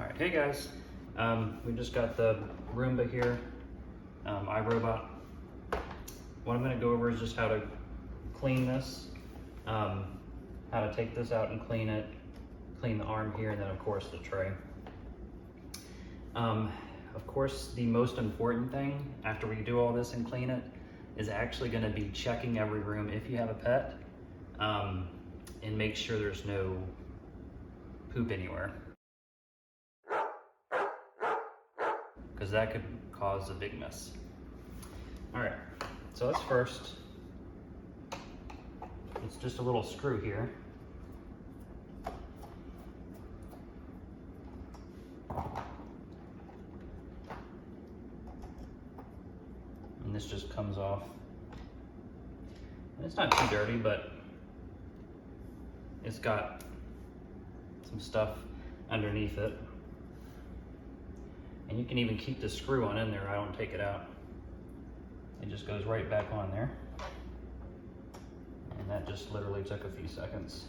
Alright, hey guys. We just got the Roomba here, IRobot. What I'm going to go over is just how to clean this, how to take this out and clean it, clean the arm here, and then of course the tray. Of course, the most important thing after we do all this and clean it is actually going to be checking every room if you have a pet, and make sure there's no poop anywhere, because that could cause a big mess. All right, so let's first, it's just a little screw here. And this just comes off. And it's not too dirty, but it's got some stuff underneath it. And you can even keep the screw on in there. I don't take it out. It just goes right back on there. And that just literally took a few seconds.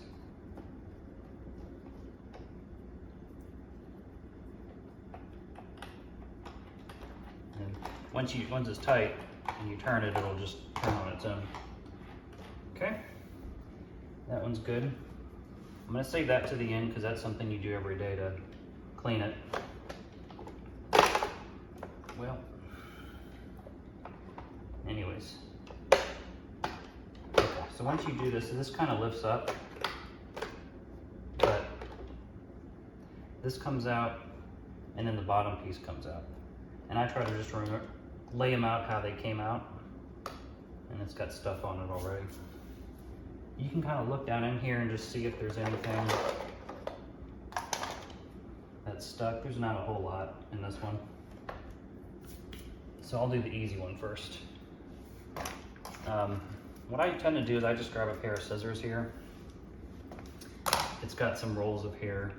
And once it's tight and you turn it, it'll just turn on its own. Okay, that one's good. I'm gonna save that to the end because that's something you do every day to clean it. Well, anyways. Okay, so once you do this, this kind of lifts up, but this comes out and then the bottom piece comes out. And I try to just lay them out how they came out, and it's got stuff on it already. You can kind of look down in here and just see if there's anything that's stuck. There's not a whole lot in this one. So I'll do the easy one first. What I tend to do is I just grab a pair of scissors here. It's got some rolls of hair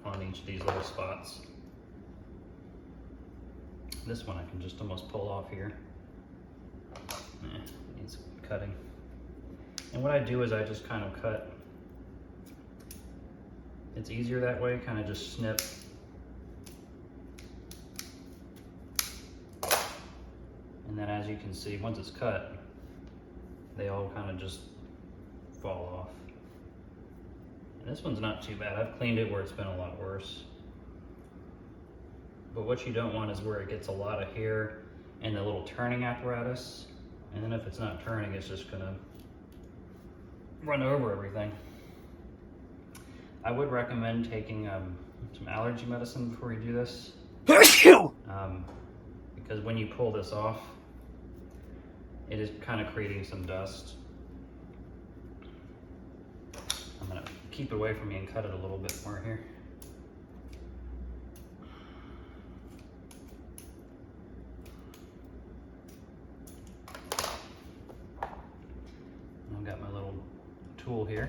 on each of these little spots. This one I can just almost pull off here. Needs cutting. And what I do is I just kind of cut. It's easier that way, kind of just snip. And then as you can see, once it's cut, they all kind of just fall off. And this one's not too bad. I've cleaned it where it's been a lot worse. But what you don't want is where it gets a lot of hair and the little turning apparatus. And then if it's not turning, it's just gonna run over everything. I would recommend taking some allergy medicine before you do this. Because when you pull this off, it is kind of creating some dust. I'm gonna keep it away from me and cut it a little bit more here. I've got my little tool here.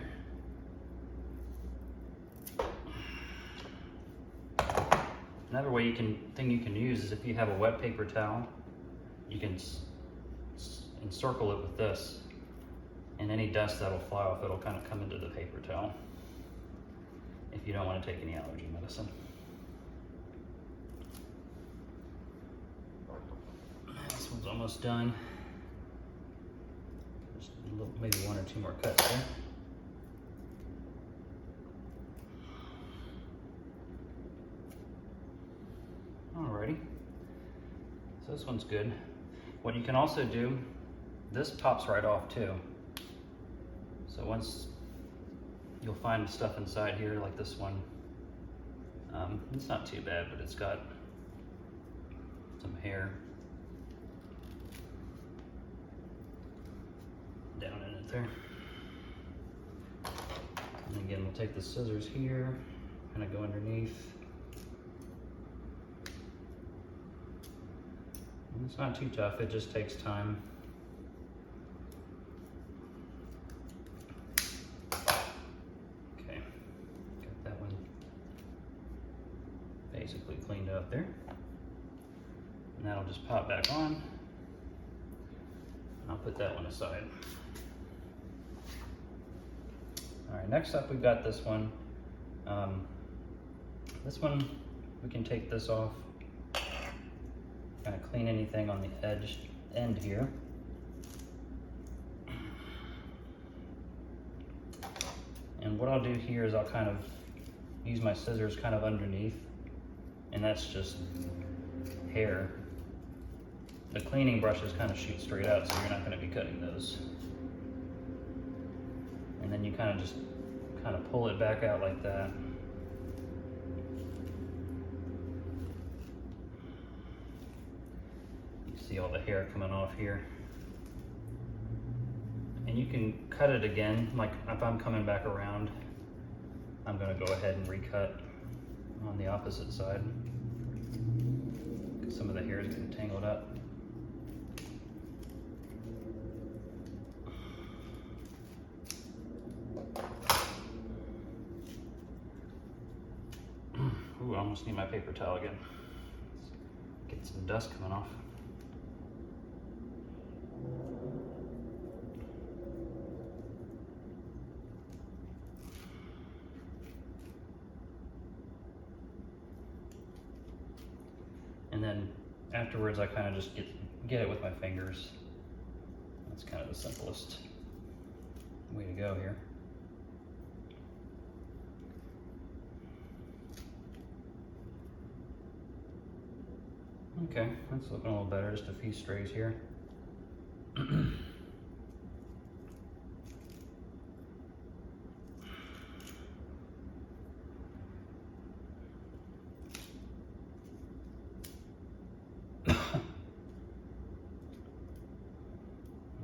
Another thing you can use is if you have a wet paper towel, you can encircle it with this, and any dust that'll fly off, it'll kind of come into the paper towel if you don't want to take any allergy medicine. This one's almost done. Just maybe one or two more cuts there. Alrighty, so this one's good. What you can also do, this pops right off too. So once you'll find stuff inside here like this one, it's not too bad, but it's got some hair down in it there. And again, we'll take the scissors here, kind of go underneath. It's not too tough, it just takes time. Okay, got that one basically cleaned up there. And that'll just pop back on. And I'll put that one aside. All right, next up we've got this one. This one we can take this off, kind of clean anything on the end here. And what I'll do here is I'll kind of use my scissors kind of underneath, and that's just hair. The cleaning brushes kind of shoot straight out, so you're not going to be cutting those. And then you kind of just pull it back out like that. You see all the hair coming off here. And you can cut it again, like if I'm coming back around, I'm going to go ahead and recut on the opposite side, because some of the hair is getting tangled up. Ooh, I almost need my paper towel again. Get some dust coming off. And then afterwards, I kind of just get it with my fingers. That's kind of the simplest way to go here. Okay, that's looking a little better, just a few strays here.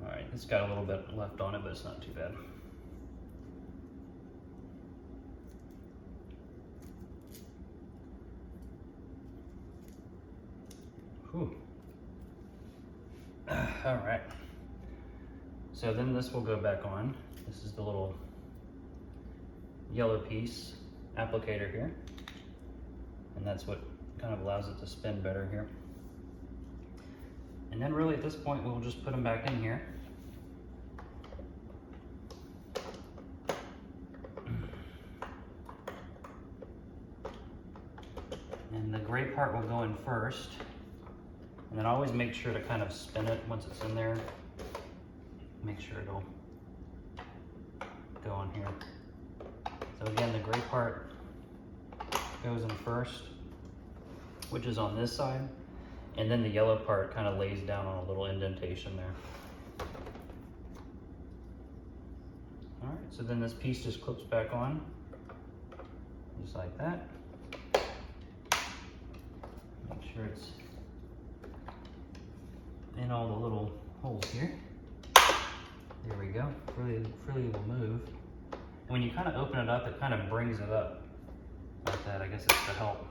Alright, it's got a little bit left on it, but it's not too bad. Whew. All right, so then this will go back on. This is the little yellow piece applicator here, and that's what kind of allows it to spin better here. And then really at this point, we'll just put them back in here. And the gray part will go in first. And then always make sure to kind of spin it once it's in there. Make sure it'll go on here. So again, the gray part goes in first, which is on this side. And then the yellow part kind of lays down on a little indentation there. All right, so then this piece just clips back on, just like that. Make sure it's in all the little holes here. There we go. Freely will move. And when you kind of open it up, it kind of brings it up like that. I guess it's to help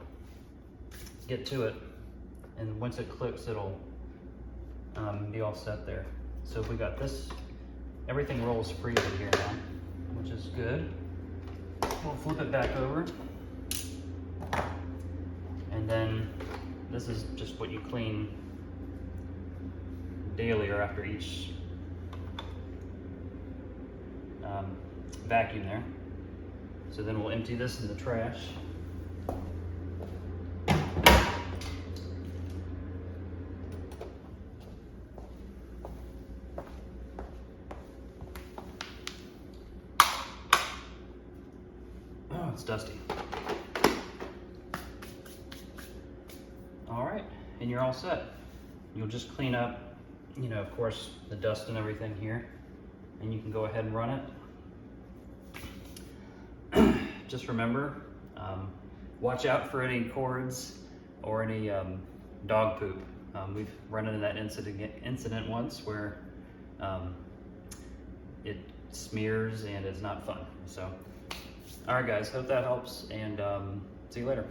get to it. And once it clicks, it'll be all set there. So if we got this, everything rolls freely here now, which is good. We'll flip it back over. And then this is just what you clean daily or after each vacuum there. So then we'll empty this in the trash. Oh, it's dusty. All right, and you're all set. You'll just clean up, you know, of course, the dust and everything here, and you can go ahead and run it. Just remember, watch out for any cords or any dog poop. We've run into that incident once where it smears and it's not fun. So, all right guys, hope that helps, and see you later.